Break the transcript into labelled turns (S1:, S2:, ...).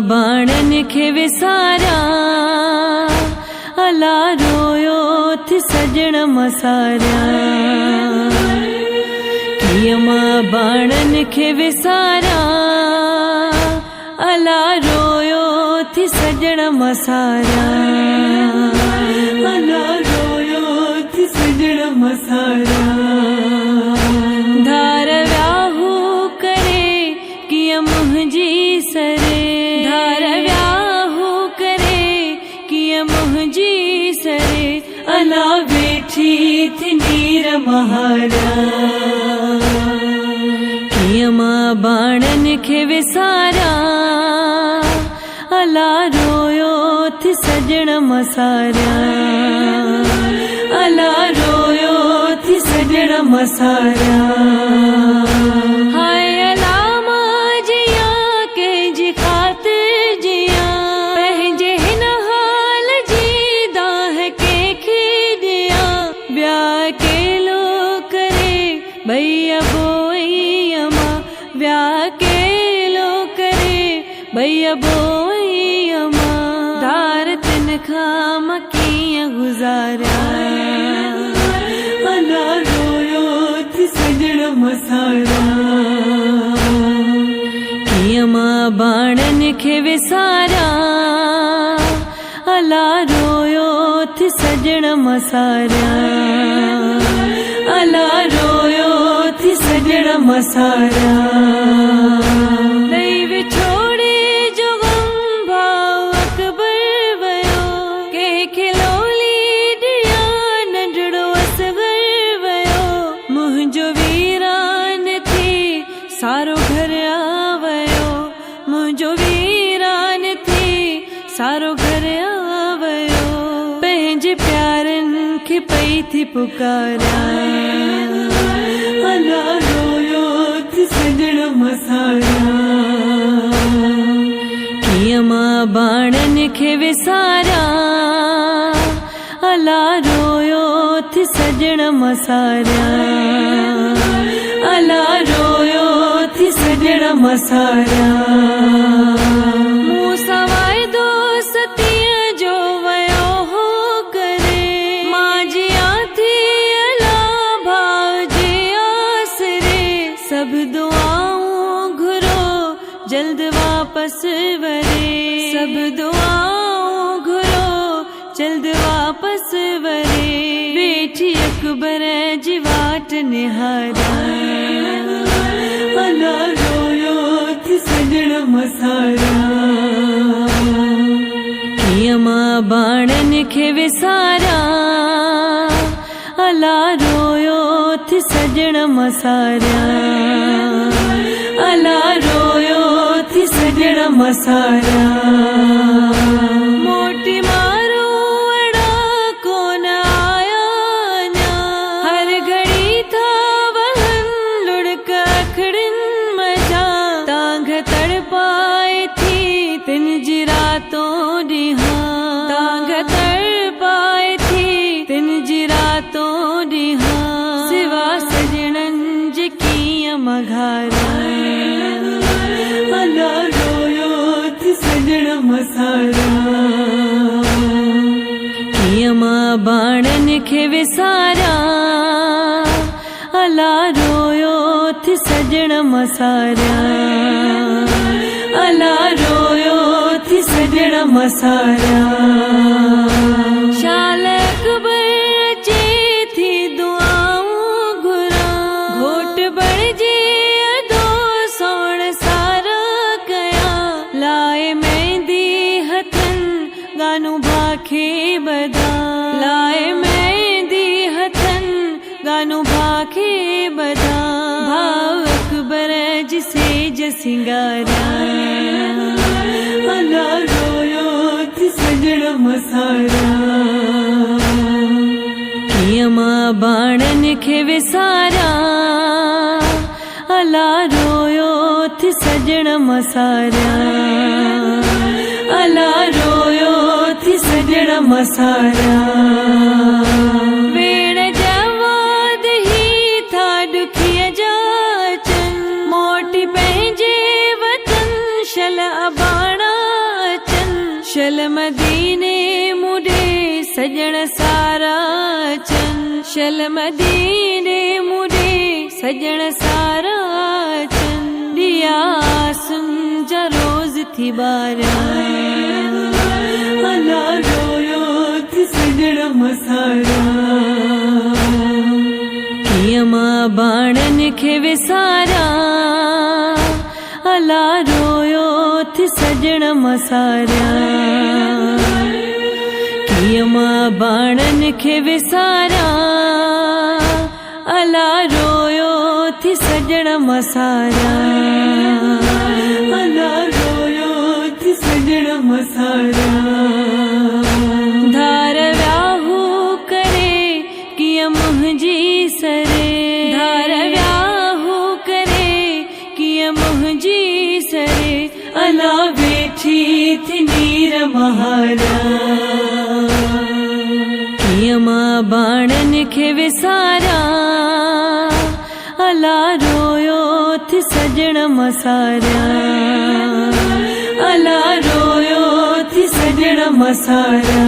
S1: बाणन खे विसारा अला रोयो थी सजण मसारिया मां बाणन खे विसारा अला रोयो थी सजण मसारिया अला रोयो थी सजण मसारिया धार व्याहू करे किया मुंहिंजी सरे धार व्याहू करे किया मुंहिंजी सरे अला वेठी थी नीर महारा मां बाणन खे विसारा अला रोयो थी सजण मसारिया अला रोयो थी सजण मसारिया हाय अला मां जिया कंहिंजी ख़ातिर जिया पंहिंजे हिन हाल जी दाह कंहिंखे ॾिया ॿिया अकेलो करे भैया बोई व्याकेलो करे भैया बोई धार तिन खां मकीअ गुज़ारिया अला रोयो थी सजण मसारिया कीअं मां बाणन खे विसारा अला रोयो थी सजण मसारिया अला रोयो थी सजण मसारिया दैव छोड़े जो गम भाव अकबर वयो कंहिंखे लोली ॾिया नंढड़ो असगर वयो मुंहिंजो वीरान थी सारो घर आ वयो मुंहिंजो वीरान थी सारो घर आ वयो पंहिंजे प्यारनि खे पई थी पुकारिया अला रोयो थी सजण मसारिया कीअं मां बाणन खे विसारा अला रोयो थी सजण मसारिया अला रोयो थी सजण मसारिया मूं सवाइ दोस्तीअ जो वयो हो करे मां जिया थी अला भाव जे आसरे सब दुआऊं घुरो जल्द वापस वरे सब दुआऊं घुरो जल्द वापस वरे वेठी अकबर जी वाट निहारा अला रोयो थी सजण मसारिया कीअं मां बाणन खे विसारा अला रोयो थी सजण मसारिया अला रोयो थी सजण मसारिया मोटी मारो अड़ा कोन आया अञा हर घड़ी था वहन लुढ़क अखड़िन मजा तांघ तड़पाए थी तिन जी रातों ॾींहा तांघ तड़पाए थी तिन जी रातों ॾींहा सिवा सजणनि जे कीअं मघारा अला रोयो थी सजण मसारिया कीअं मां बाणन खे विसारा अला रोयो थी सजण मसारिया अला रोयो थी सजण मसारिया शाल अकबर अचे थी दुआऊं घुरा घोट बणिजे अदो सोण सारा कया लाए मेहंदी हथन गानू भाखे बदा लाए मेहंदी हथन गानू भाखे बदा भाव अकबर जिसे जसिंगारा अला रोयो थी सजण मसारिया कीअं मां बाणन खे विसारा अला रोयो थी सजण मसारिया अला रोयो थी सजण मसारिया वेण जवाद ही था दुखिया जाचन मोटी पंहिंजे वतन शल अबाणा सजण सारा चन शल मदीने मुरे सजण सारा चन दिया सुन जा रोज थी बारा अला रोयो थी सजण मसारा कियमा बाणन खे विसारा अला रोयो थी सजण मसारा कियमा बाणन खे विसारा अला रोयो थी सजण मसारा अला रोयो थी सजण मसारा धार व्याहू करे किय मुंहिंजी सरे धार व्याहू करे किय मुंहिंजी सरे अला वेठी थी नीर महारा कियमा बाणन खे विसारा अला रोयो थी सजण मसारा अला रोयो थी सजण मसारा।